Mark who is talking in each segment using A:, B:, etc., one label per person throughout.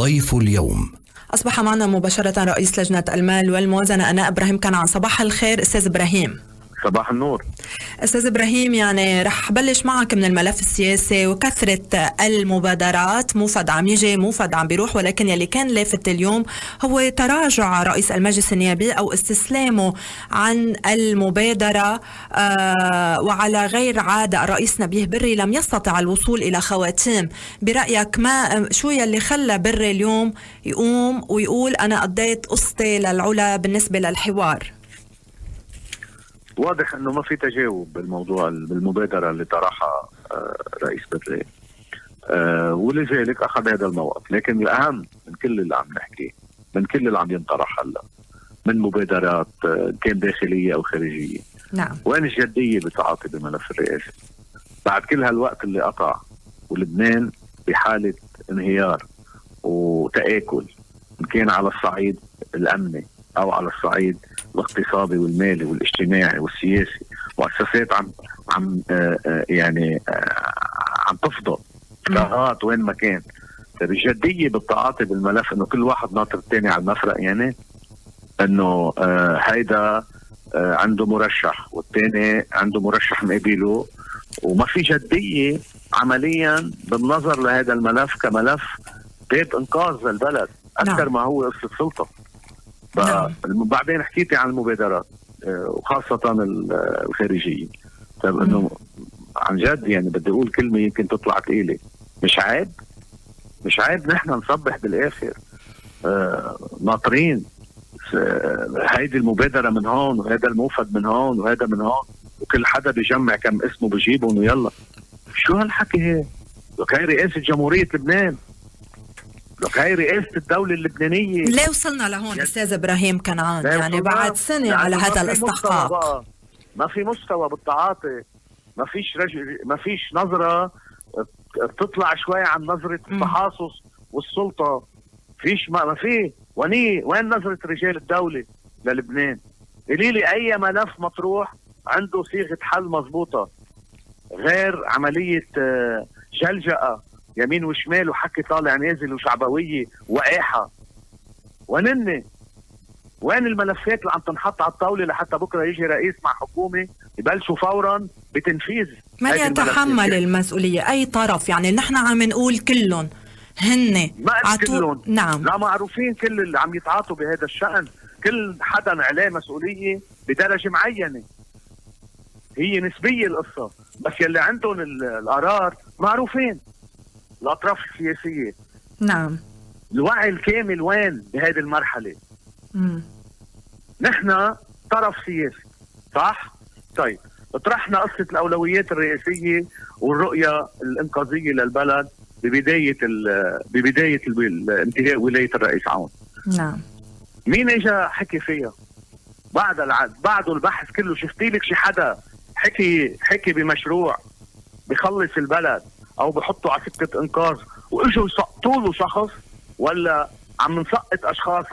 A: ضيف اليوم.
B: أصبح معنا مباشرة رئيس لجنة المال والموازنة أنا إبراهيم كنعان. صباح الخير أستاذ إبراهيم.
C: صباح النور.
B: أستاذ إبراهيم، يعني رح بلش معك من الملف السياسي وكثرة المبادرات، مو فد عم يجي مو فد عم بيروح، ولكن يلي كان لافت اليوم هو تراجع رئيس المجلس النيابي أو استسلامه عن المبادرة وعلى غير عادة الرئيس نبيه بري لم يستطع الوصول إلى خواتيم. برأيك شو يلي خلى بري اليوم يقوم ويقول أنا قضيت قسطي للعلا بالنسبة للحوار؟
C: واضح انه ما في تجاوب بالموضوع بالمبادرة اللي طرحها رئيس بري، ولذلك اخذ هذا الموقف. لكن الاهم من كل اللي عم نحكيه، من كل اللي عم ينطرح هلا من مبادرات كان داخلية او خارجية،
B: نعم،
C: وين الجدية بالتعاطي بملف الرئاسة بعد كل هالوقت اللي قطع ولبنان بحالة انهيار وتآكل، إن كان على الصعيد الأمني أو على الصعيد الاقتصادي والمالي والاجتماعي والسياسي، مؤسسات عم تفضل كراهات وين ما كان. طيب الجدية بالتعاطي بالملف إنه كل واحد ناطر الثاني على المفرق، يعني إنه هيدا عنده مرشح والثاني عنده مرشح مقابله، وما في جدية عمليا بالنظر لهذا الملف كملف باب انقاذ للبلد اكثر ما هو قصة سلطة. بعدين حكيتي عن المبادرات وخاصة الخارجية. طيب انه عن جد يعني بدي اقول كلمة يمكن تطلع ثقيلة، مش عيب نحن نصبح بالاخر ناطرين هيدي المبادرة من هون وهذا الموفد من هون وهذا من هون، وكل حدا بيجمع كم اسمه بجيبهم ويلا. شو هالحكي هي؟ لك هاي رئاسة جمهورية لبنان، لك هاي رئاسة الدولة اللبنانية.
B: ليه وصلنا لهون أستاذ إبراهيم كنعان؟ يعني بعد سنة يعني على هذا الاستحقاق
C: ما في مستوى بالتعاطي، ما فيش نظرة بتطلع شوي عن نظرة التحاصص والسلطة. ما في وين نظرة رجال الدولة للبنان؟ قليلي أي ملف مطروح عنده صيغة حل مضبوطة غير عملية جلجأة يمين وشمال وحكي طالع نازل وشعبوية وقاحة. وين الملفات اللي عم تنحط على الطاولة لحتى بكرة يجي رئيس مع حكومة يبلشوا فورا بتنفيذ؟
B: من يتحمل المسؤولية؟ أي طرف؟ يعني نحن عم نقول كلهم هن
C: كلهم.
B: نعم،
C: لا معروفين كل اللي عم يتعاطوا بهذا الشأن، كل حدا عليه مسؤولية بدرجة معينة، هي نسبية القصة، بس يلي عندهم القرار معروفين الأطراف السياسية.
B: نعم،
C: الوعي الكامل وين بهذه المرحلة؟ نحن طرف سياسي صح؟ طيب اطرحنا قصة الأولويات الرئاسية والرؤية الإنقاذية للبلد ببداية انتهاء ولاية الرئيس عون.
B: نعم،
C: مين اجا حكي فيها؟ بعده البحث كله شفتي لك شي حدا حكي بمشروع بخلص البلد او بحطه على سكة انقاذ واجوا يسقطوا له شخص؟ ولا عم نسقط اشخاص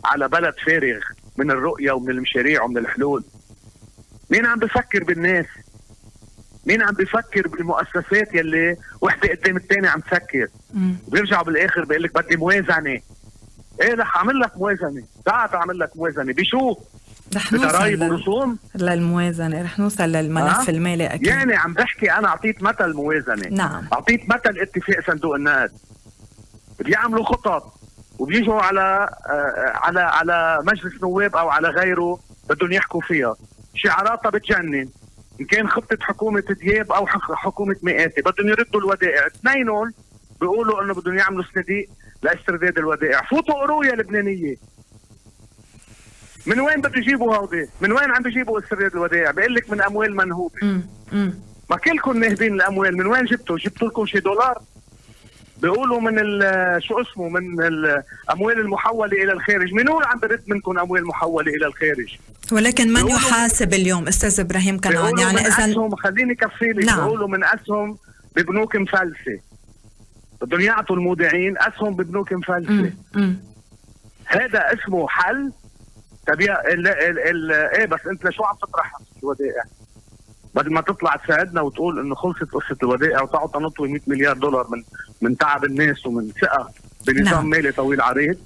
C: على بلد فارغ من الرؤية ومن المشاريع ومن الحلول؟ مين عم بفكر بالناس؟ مين عم بيفكر بالمؤسسات يلي وحدة قدام الثاني عم تفكر؟ وبيرجعوا بالاخر بيقول لك بدي موازنة. ايه رح اعمل لك موازنة، تعال اعمل لك موازنة بشو؟ بضرايب ورسوم
B: للموازنة. رح نوصل للملف المالي اكيد.
C: يعني عم بحكي انا اعطيت مثل موازنة،
B: نعم،
C: اعطيت مثل اتفاق صندوق النقد، بيعملوا خطط وبيجوا على مجلس نواب او على غيره بدهم يحكوا فيها، شعاراتها بتجنن. إن كان خطة حكومة دياب أو حكومة مئاتي بدهم يردوا الودائع، اثنينهم بيقولوا إنه بدهم يعملوا صناديق لاسترداد الودائع. فوتوا قروا يا لبنانية، من وين بده يجيبوا هودي؟ من وين عم بيجيبوا استرداد الودائع؟ بيقول لك من أموال منهوبة. ما كلكم ناهبين الأموال، من وين جبتوا لكم شي دولار؟ بيقولوا من من الأموال المحولة إلى الخارج. منو عم برد منكم أموال محولة إلى الخارج؟
B: ولكن من يحاسب اليوم أستاذ إبراهيم كنعان؟ يعني إذا
C: خليني كفيلك. نعم. بيقولوا من أسهم ببنوك مفلسة، بدهم يعطوا المودعين أسهم ببنوك مفلسة. هذا اسمه حل؟ طب ايه بس انت لشو عم تطرح الودائع؟ بدل ما تطلع تساعدنا وتقول انه خلصت قصة الودائع وتقعد تنطوي $100 مليار من تعب الناس ومن ثقة بنظام
B: نعم.
C: مالي طويل عريض،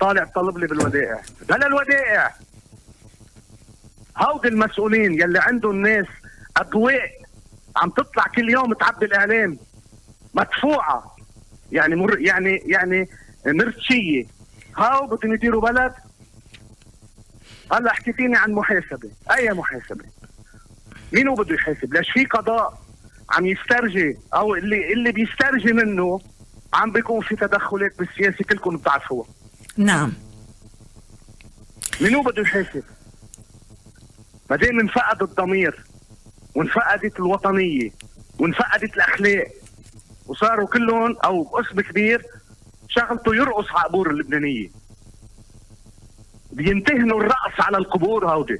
C: طالع طلب لي بالودائع. بلا الودائع، هودي المسؤولين يلي عندهم ناس أضواء عم تطلع كل يوم تعبي الإعلام مدفوعة، يعني يعني مرتشية، هاو بدهم يديروا بلد. هلا حكيتيني عن محاسبة، أي محاسبة؟ مين هو بده يحاسب؟ ليش في قضاء عم يسترجي، أو اللي بيسترجي منه عم بيكون في تدخلات بالسياسة كلكم بتعرفوها.
B: نعم.
C: مين هو بده يحاسب؟ ما دام انفقد الضمير وانفقدت الوطنية وانفقدت الأخلاق وصاروا كلهم أو قسم كبير شغلته يرقص على قبور اللبنانية، بينتهنوا الرقص على القبور هودي.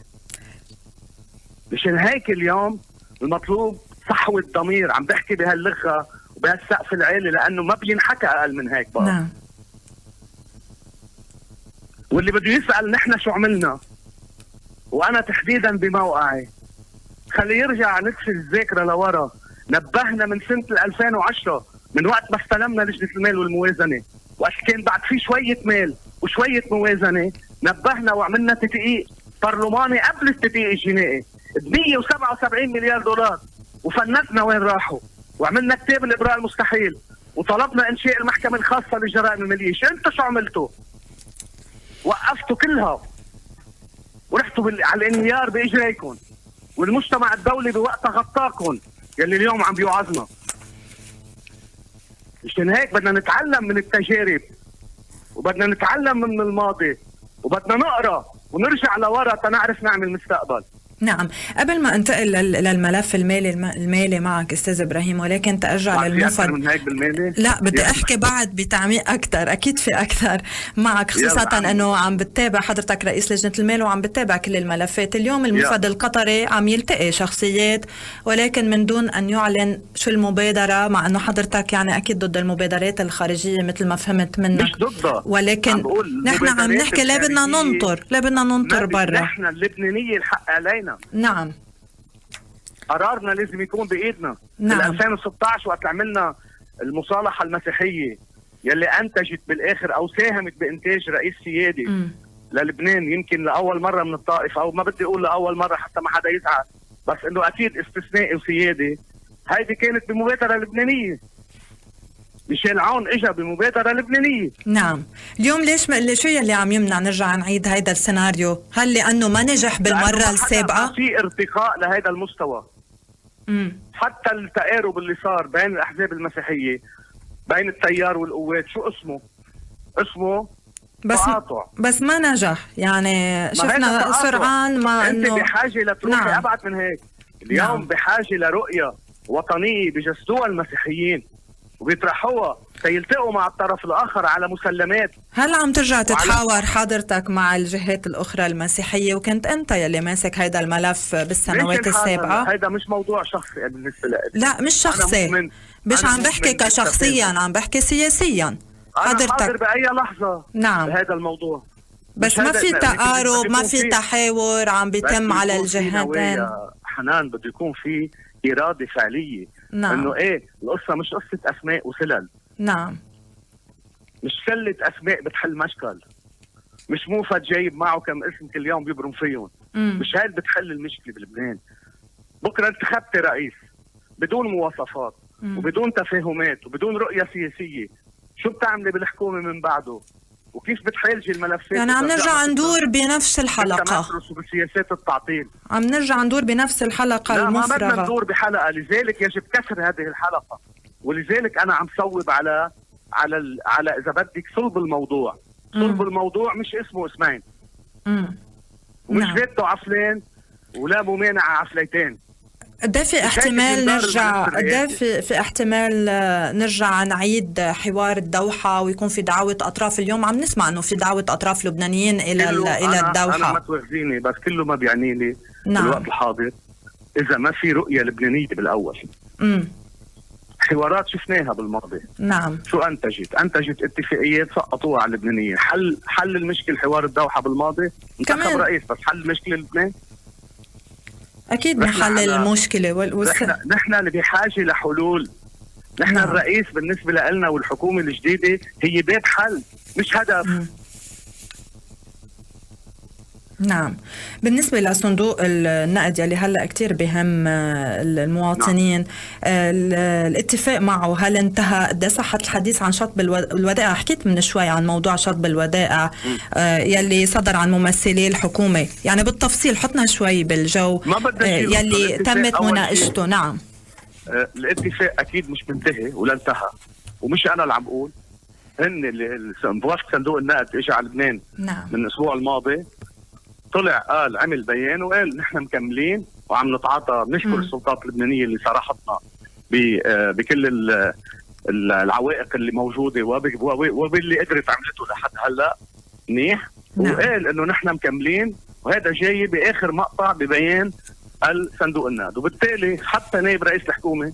C: مشان هيك اليوم المطلوب صحوة الضمير. عم بحكي بهاللغة وبهالسقف العالي لأنه ما بينحكى أقل من هيك بقى.
B: نعم.
C: واللي بده يسأل نحن شو عملنا، وأنا تحديدا بموقعي، خلي يرجع نكفي الذاكرة لورا. نبهنا من سنة 2010 من وقت ما استلمنا لجنة المال والموازنة، وقت كان بعد في شوية مال وشوية موازنة، نبهنا وعملنا تدقيق برلماني قبل التدقيق الجنائي ب 177 مليار دولار، وفنتنا وين راحوا، وعملنا كتاب الإبراء المستحيل، وطلبنا إنشاء المحكمة الخاصة للجرائم المالية. انتوا شو عملتوا؟ وقفتوا كلها ورحتوا على الانهيار بإجريكم، والمجتمع الدولي بوقتها غطاكم يلي اليوم عم بيوعظنا. مشان هيك بدنا نتعلم من التجارب، وبدنا نتعلم من الماضي، وبدنا نقرا ونرجع لورا تنعرف نعمل مستقبل.
B: نعم. قبل ما انتقل للملف المالي معك استاذ ابراهيم، ولكن ترجع للمفد
C: من هيك بالمالي.
B: لا بدي احكي بعد بتعميق اكثر، اكيد في اكثر معك، خصوصا انه عم بتتابع حضرتك رئيس لجنة المال وعم بتتابع كل الملفات. اليوم المفد القطري عم يلتقي شخصيات ولكن من دون ان يعلن شو المبادرة، مع انه حضرتك يعني اكيد ضد المبادرات الخارجية مثل ما فهمت منك.
C: مش ضدها،
B: ولكن نحن عم نحكي لا بدنا ننطر برا.
C: نحن اللبنانية الحق علينا.
B: نعم.
C: قرارنا لازم يكون بايدنا.
B: نعم.
C: 2016 وقت عملنا المصالحة المسيحية يلي انتجت بالاخر او ساهمت بانتاج رئيس سيادي للبنان، يمكن لاول مرة من الطائفة، او ما بدي اقول لاول مرة حتى ما حدا يزعل، بس انه اكيد استثنائي وسيادي. هيدي كانت بمبادرة لبنانية. ميشيل عون اجى بمبادرة لبنانية.
B: نعم. اليوم ليش شو يلي عم يمنع نرجع نعيد هيدا السيناريو؟ هل لأنه ما نجح بالمرة السابقة؟
C: في ارتقاء لهذا المستوى. حتى التقارب اللي صار بين الأحزاب المسيحية، بين التيار والقوات، شو اسمه تقاطع.
B: بس ما نجح، يعني شفنا سرعان ما
C: انت
B: انه
C: بحاجة لتروحي ابعد من هيك. اليوم بحاجة لرؤية وطنية بجسدوها المسيحيين وبيطرحوها تيلتقوا مع الطرف الآخر على مسلمات.
B: هل عم ترجع تتحاور حضرتك مع الجهات الأخرى المسيحية؟ وكنت أنت يلي ماسك هيدا الملف بالسنوات السابقة.
C: هيدا مش موضوع شخصي بالنسبة لي.
B: لا مش شخصي، مش عم بحكي كشخصيا، عم بحكي سياسيا.
C: حضرتك حاضر بأي لحظة.
B: نعم.
C: بهذا الموضوع،
B: بس ما في تقارب، ما في تحاور عم بيتم على الجهتين.
C: حنان بده يكون في إرادة فعلية.
B: نعم.
C: انه ايه القصة مش قصة اسماء وسلل.
B: نعم.
C: مش سلة اسماء بتحل مشكل، مش موفد جايب معه كم اسم كل يوم بيبرم فيهم. مش هاي اللي بتحل المشكلة بلبنان. بكرة انتخبتي رئيس بدون مواصفات وبدون تفاهمات وبدون رؤية سياسية، شو بتعملي بالحكومة من بعده؟ وكيف بتحالجي الملفات؟
B: يعني عم نرجع ندور بنفس الحلقة
C: وبسياسات التعطيل.
B: عم نرجع ندور بنفس الحلقة المفرغة.
C: لا ما بدنا ندور بحلقة، لذلك يجب كسر هذه الحلقة، ولذلك أنا عم صوب على إذا بدك صلب الموضوع. صلب الموضوع مش اسمه اسمين. ومش فيتو عفلين ولا ممانع عفليتين.
B: ده في احتمال نرجع، ده في احتمال نرجع نعيد حوار الدوحة ويكون في دعوة أطراف. اليوم عم نسمع إنه في دعوة أطراف لبنانيين إلى الدوحة.
C: أنا ما توخزيني، بس كله ما بيعني لي بالوقت الحاضر إذا ما في رؤية لبنانية بالأول. حوارات شفناها بالماضي.
B: نعم.
C: شو أنتجت اتفاقيات سقطوها على اللبنانيين. حل المشكلة حوار الدوحة بالماضي، انتخب رئيس، بس حل المشكلة لبنان
B: أكيد نحلل المشكلة
C: نحن اللي بحاجة لحلول نحن
B: نعم.
C: الرئيس بالنسبة لنا والحكومة الجديدة هي باب حل مش هدف.
B: نعم. بالنسبة لصندوق النقد يلي هلأ كتير بهم المواطنين، نعم. الاتفاق معه هل انتهى؟ قد صحة الحديث عن شطب الودائع؟ حكيت من شوي عن موضوع شطب الودائع يلي صدر عن ممثلي الحكومة، يعني بالتفصيل حطنا شوي بالجو يلي تمت مناقشته. نعم.
C: الاتفاق أكيد مش منتهي ولا انتهى، ومش أنا اللي عم بقول، هن اللي موافق صندوق النقد اجى على لبنان، نعم. من الأسبوع الماضي طلع قال عمل بيان وقال نحن مكملين وعم نتعاطى. بنشكر السلطات اللبنانية اللي صارحتنا بكل العوائق اللي موجودة وباللي قدرت عملته لحد هلا منيح. نعم. وقال انه نحن مكملين، وهذا جاي باخر مقطع ببيان الصندوق النقد. وبالتالي حتى نائب رئيس الحكومة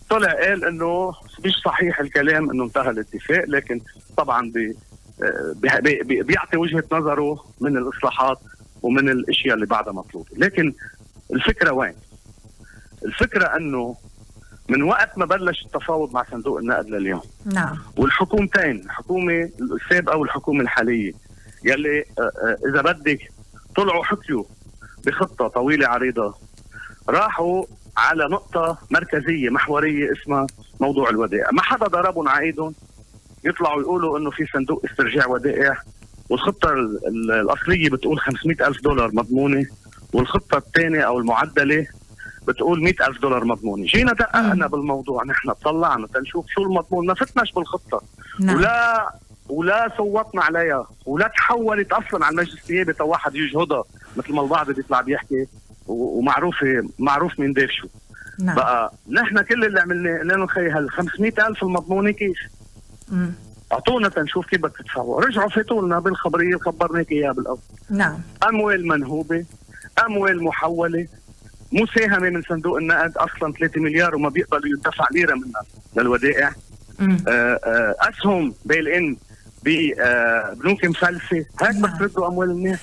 C: طلع قال انه مش صحيح الكلام انه انتهى الاتفاق، لكن طبعا بيعطي وجهة نظره من الإصلاحات ومن الاشياء اللي بعدها مطلوبه. لكن الفكره وين؟ الفكره انه من وقت ما بلش التفاوض مع صندوق النقد لليوم، نعم، والحكومتين، الحكومه السابقه والحكومه الحاليه، يلي اذا بدك طلعوا حكيوا بخطه طويله عريضه، راحوا على نقطه مركزيه محوريه اسمها موضوع الودائع. ما حدا ضربهم على ايدهم يطلعوا يقولوا انه في صندوق استرجاع ودائع، والخطة الأصلية بتقول $500,000 مضمونة، والخطة الثانية أو المعدلة بتقول $100,000 مضمونة. جينا دققنا بالموضوع، نحن طلعنا تنشوف شو المضمون، ما فتناش بالخطة. نعم. ولا صوتنا عليها، ولا تحولت أصلا على المجلس النيابي واحد يجهضها مثل ما البعض بيطلع بيحكي، معروف مين داير شو. نعم. بقى نحن كل اللي عملناه قلنا لهم خي هال 500,000 المضمونة كيف؟ اعطونا تنشوف كيف بدك تدفعوا. رجعوا فاتوا لنا بالخبريه خبرناك اياها بالاول. نعم. اموال منهوبه، اموال محوله، مساهمه من صندوق النقد اصلا 3 مليار وما بيقبلوا يدفع ليره منها للودائع. اسهم بيل ان ببنوك مفلسه، هيك بدك تردوا اموال الناس.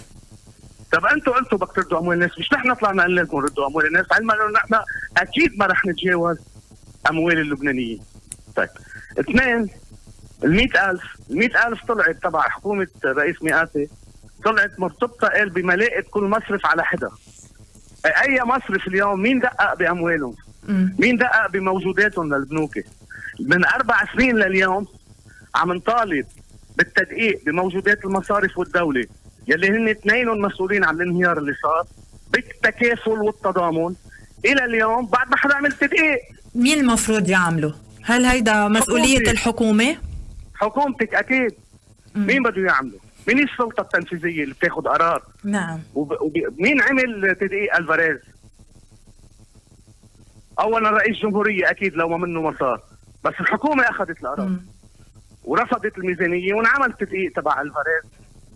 C: طب انتم قلتوا بدك تردوا اموال الناس، مش نحن طلعنا قلنا لكم ردوا اموال الناس، علما انه نحن اكيد ما رح نتجاوز اموال اللبنانيين. طيب اثنين، ال100,000 طلعت تبع حكومة رئيس مئاتي، طلعت مرتبطة قال بملاءة كل مصرف على حدة. أي مصرف اليوم مين دقق بأموالهم؟ مين دقق بموجوداتهم للبنوك؟ من 4 سنين لليوم عم نطالب بالتدقيق بموجودات المصارف والدولة، يلي هن اثنينهم مسؤولين عن الانهيار اللي صار، بالتكافل والتضامن. إلى اليوم بعد ما حدا عمل تدقيق.
B: مين المفروض يعمله؟ هل هيدا مسؤولية الحكومة؟
C: حكومتك أكيد. مين بده يعمله؟ مين السلطة التنفيذية اللي بتاخد قرار؟ نعم. مين عمل تدقيق الفاريز؟ أولا رئيس جمهورية أكيد لو ما منه مسار، بس الحكومة أخذت القرار ورفضت الميزانية وانعمل تدقيق تبع الفاريز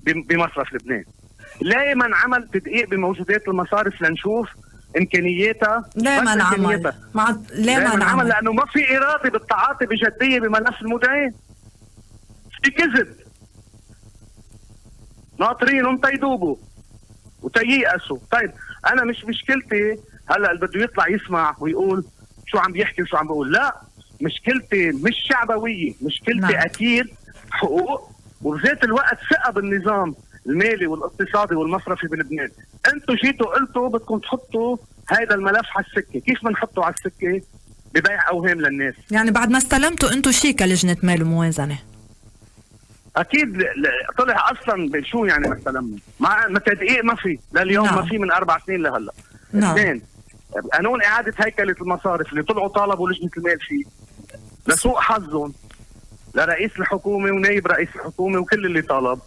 C: بمصرف لبنان. ليه ما انعمل تدقيق بموجودات المصارف لنشوف إمكانياتها؟
B: ليه ما انعمل؟ ليه ما انعمل؟
C: لأنه ما في إرادة بالتعاطي بجدية بملف المودعين. في كذب، ناطرين تيدوبوا وتييأسوا. طيب انا مش مشكلتي هلا اللي بده يطلع يسمع ويقول شو عم بيحكي وشو عم بيقول، لا، مشكلتي مش شعبويه، مشكلتي نعم. اكيد حقوق، وبذات الوقت ثقه بالنظام المالي والاقتصادي والمصرفي بلبنان. انتم جيتوا قلتوا بدكم تحطوا هذا الملف على السكه، كيف بنحطه على السكه؟ ببيع اوهام للناس.
B: يعني بعد ما استلمتوا انتم شيء كلجنه مال وموازنه؟
C: اكيد طلع اصلا شو يعني ما استلمنا؟ ما تدقيق ما في لليوم. نعم. ما في من 4 سنين لهلا. نعم. اثنين، قانون اعاده هيكله المصارف اللي طلعوا طالبوا لجنه المال فيه، لسوء حظهم لرئيس الحكومه ونائب رئيس الحكومه وكل اللي طالب،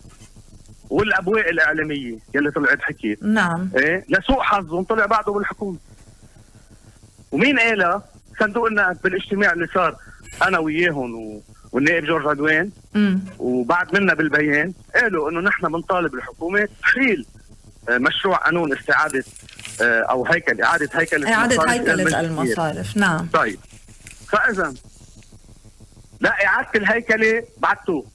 C: والابواق الاعلاميه يلي طلعت حكيت. نعم. ايه، لسوء حظهم طلع بعده بالحكومه. ومين قالها؟ صندوق النقد بالاجتماع اللي صار انا وياهم والنائب جورج عدوان، وبعد منا بالبيان قالوا انه نحن بنطالب الحكومه تحيل مشروع قانون استعاده او اعاده هيكله
B: المصارف. نعم.
C: طيب فاذا لا اعاده الهيكله بعدتوه،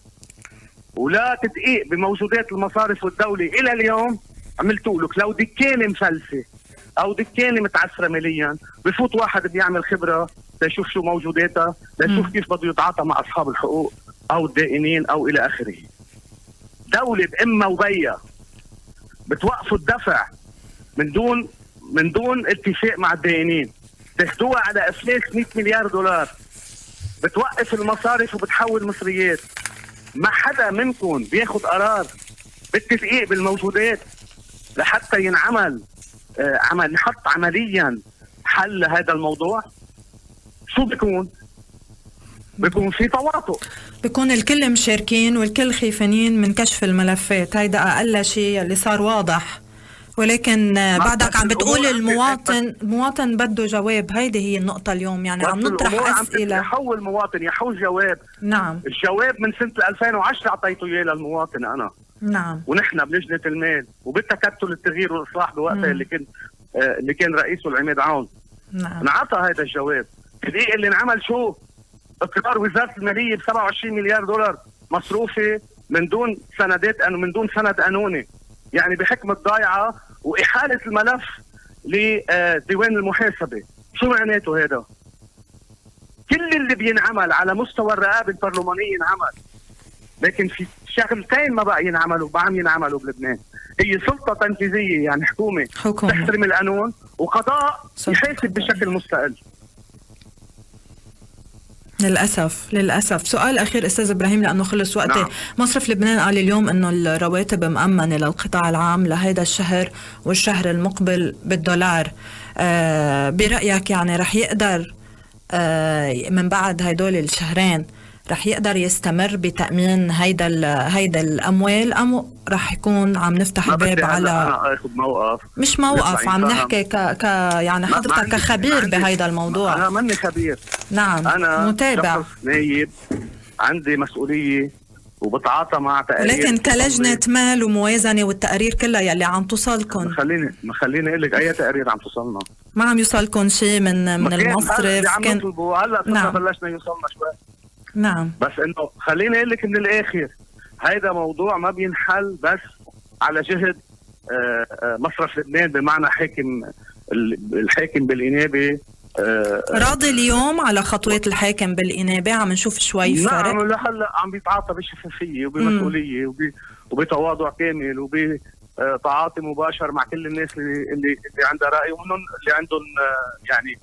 C: ولا تدقيق بموجودات المصارف والدوله الى اليوم عملتوا لك. لو دكانه مفلسه او دكانه متعثره ماليا بفوت واحد بيعمل خبره تشوف شو موجوداتها، تشوف كيف بده يتعاطى مع اصحاب الحقوق او الدائنين او الى اخره. دولة بأمة وبيا بتوقفوا الدفع من دون اتفاق مع الدائنين، تاخدوها على افلاس 100 مليار دولار، بتوقف المصارف وبتحول مصريات. ما حدا منكم بياخد قرار بالتدقيق بالموجودات لحتى ينعمل نحط عمليا حل لهذا الموضوع. شو بيكون في تواطؤ،
B: بيكون الكل مشاركين والكل خايفين من كشف الملفات. هيدا أقل شيء اللي صار واضح، ولكن بعدك عم بتقول المواطن بده جواب. هيدي هي النقطة اليوم، يعني عم نطرح أسئلة.
C: يحول المواطن يحوز جواب.
B: نعم،
C: الجواب من سنة 2010 أعطيته إياه للمواطن أنا.
B: نعم،
C: ونحن بلجنة المال وبالتكتل التغيير والإصلاح بوقتها اللي كان رئيسه العماد عون.
B: نعم،
C: انعطى هذا الجواب. الدقيقة اللي انعمل شو؟ اقرار وزارة المالية ب 27 مليار دولار مصروفة من دون سندات، من دون سند قانوني، يعني بحكمة ضايعة، وإحالة الملف لديوان المحاسبة. شو معناته هذا؟ كل اللي بينعمل على مستوى الرقابة البرلمانية ينعمل، لكن في شغلتين ما بقى ينعملوا، عم ينعملوا بلبنان. هي سلطة تنفيذية يعني حكومة تحترم القانون، وقضاء يحاسب بشكل مستقل.
B: للأسف. سؤال أخير أستاذ إبراهيم لأنه خلص وقتي.
C: نعم.
B: مصرف لبنان قال اليوم أنه الرواتب مأمنة للقطاع العام لهذا الشهر والشهر المقبل بالدولار. برأيك يعني رح يقدر من بعد هيدول الشهرين رح يقدر يستمر بتأمين هيدا الأموال، أم رح يكون عم نفتح الباب على
C: أنا أخذ موقف؟
B: مش موقف، عم نحكي يعني حضرتك كخبير بهيدا الموضوع.
C: أنا ماني خبير.
B: نعم،
C: أنا
B: متابع،
C: شخص نايب عندي مسؤولية وبتعاطى مع تقارير،
B: ولكن كلجنة مال وموازنة والتقارير كلها يلي عم توصلكم.
C: خليني أقول لك أي تقارير عم توصلنا.
B: ما عم يوصلكم شيء من المصرف؟
C: هلا بلشنا يوصلنا شوي.
B: نعم،
C: بس انه خليني اقول لك من الاخر، هيدا موضوع ما بينحل بس على جهد مصرف لبنان، بمعنى الحاكم بالإنابة.
B: راضي اليوم على خطوات الحاكم بالإنابة؟ عم نشوف شوي فرق.
C: نعم، لهلا عم بيتعاطى بشفافية وبمسؤولية وبتواضع كامل وبتعاطي مباشر مع كل الناس اللي عندها رأي، ومنهم اللي عندهم يعني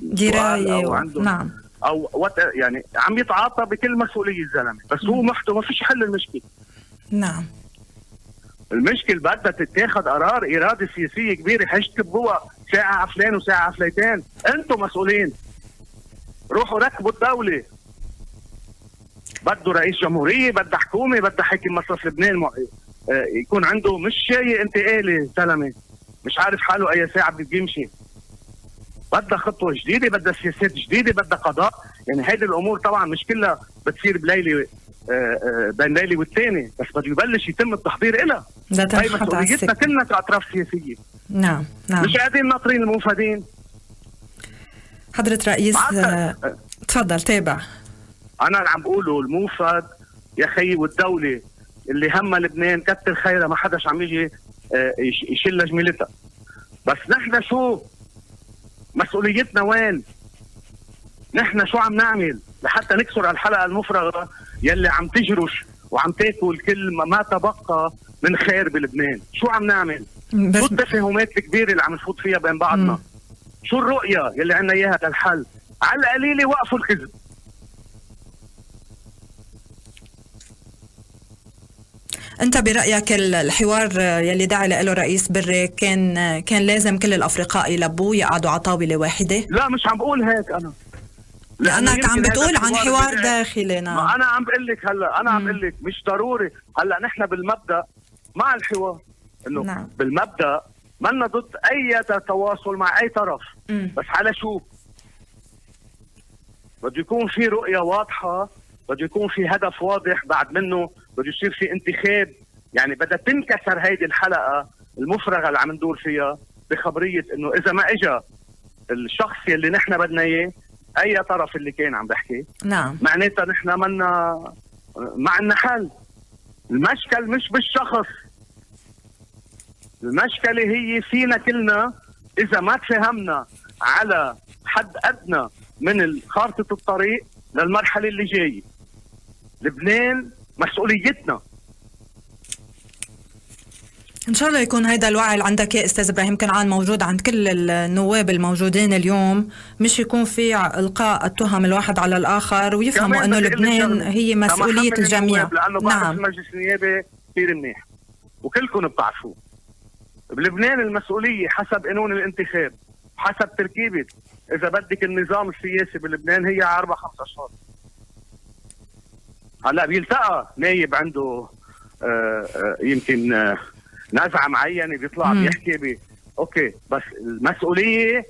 B: دراية.
C: نعم، او يعني عم يتعاطى بكل مسؤوليه الزلمه، بس هو محته ما فيش حل المشكله.
B: نعم،
C: المشكل بدها تتاخذ قرار اراده سياسيه كبيره، حيشتبوها ساعه عفلان وساعه عفليتين. انتم مسؤولين، روحوا ركبوا الدوله. بده رئيس جمهوريه، بدها حكومه، بدها حاكم مصرف لبنان يكون عنده مش شيء انتقالي زلمه مش عارف حاله اي ساعه بده يمشي. بدها خطوه جديده، بدها سياسات جديده، بدها قضاء. يعني هيدي الامور طبعا مش كلها بتصير بليله بين ليله والثاني، بس بده يبلش يتم التحضير لها. هي مسؤوليتنا كلنا كاطراف سياسيه.
B: نعم،
C: مش قاعدين ناطرين الموفدين.
B: حضرة رئيس تفضل تابع.
C: انا اللي عم بقوله الموفد يا خيي، والدوله اللي همها لبنان كتر خيرها، ما حداش عم يجي يشيل جميلتها. بس نحن شو مسؤوليتنا؟ وين نحن شو عم نعمل لحتى نكسر الحلقة المفرغة يلي عم تجرش وعم تاكل كل ما تبقى من خير بلبنان؟ شو عم نعمل؟ شو التفاهمات الكبيرة اللي عم نفوت فيها بين بعضنا؟ شو الرؤية يلي عنا اياها للحل؟ على القليلة وقفوا الكذب.
B: انت برأيك الحوار يلي دعا له رئيس بري كان لازم كل الافرقاء يلبوه يقعدوا على طاولة واحدة؟
C: لا، مش عم بقول هيك انا،
B: لانك عم بتقول عن حوار داخلي. نعم،
C: انا عم بقول لك هلا، عم بقول لك مش ضروري. هلا نحن بالمبدا مع الحوار، انه
B: نعم.
C: بالمبدا مالنا ضد اي تواصل مع اي طرف، بس على شو؟ بده يكون في رؤيه واضحه، بده يكون في هدف واضح، بعد منه بده يصير في انتخاب. يعني بدها تنكسر هيدي الحلقه المفرغه اللي عم ندور فيها بخبريه انه اذا ما اجى الشخص اللي نحن بدنا اياه، اي طرف اللي كان عم بحكي،
B: نعم،
C: معناتها نحن ما عندنا حل. المشكل مش بالشخص، المشكله هي فينا كلنا. اذا ما تفهمنا على حد ادنى من خارطه الطريق للمرحله اللي جايه. لبنان مسؤوليتنا.
B: ان شاء الله يكون هيدا الوعي اللي عندك يا استاذ ابراهيم كنعان موجود عند كل النواب الموجودين اليوم، مش يكون في القاء التهم الواحد على الاخر، ويفهموا انه لبنان هي مسؤوليه الجميع.
C: لانه بعرف المجلس النيابي كثير منيح وكلكم بتعرفوه. بلبنان المسؤوليه حسب قانون الانتخاب، حسب تركيبه اذا بدك النظام السياسي بلبنان هي 4-5 اشهر. هلا بيلتقى نايب عنده يمكن نزعه معينه بيطلع بيحكي اوكي، بس المسؤوليه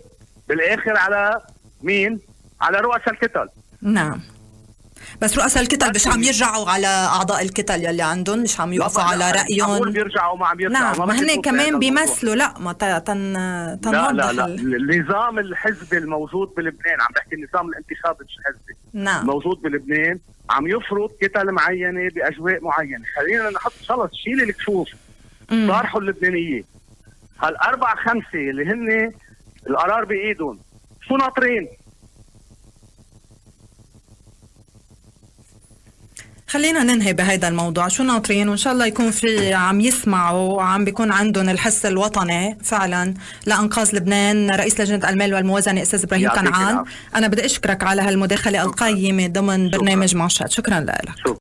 C: بالاخر على مين؟ على رؤساء الكتل.
B: نعم، بس رؤساء الكتل مش عم يرجعوا على اعضاء الكتل يلي عندهم، مش عم يوقفوا على رايهم.
C: بيرجعوا ما عم يرجعوا.
B: نعم، ما هن كمان بيمثلوا. لا ما
C: لا النظام الحزبي الموجود بلبنان، عم بحكي النظام الانتخابي مش الحزبي.
B: نعم.
C: موجود بلبنان عم يفرض كتل معينه باجواء معينه. خلينا نحط خلص شيل الكفوف، صارحوا اللبنانيين. هال4-5 اللي هن القرار بايدهم، شو ناطرين؟
B: خلينا ننهي بهذا الموضوع، شو ناطرين؟ وان شاء الله يكون في عم يسمعوا وعم بيكون عندهم الحس الوطني فعلا لانقاذ لبنان. رئيس لجنه المال والموازنه استاذ ابراهيم كنعان، انا بدي اشكرك على هالمداخله القيمه ضمن برنامج معشات. شكرا لك.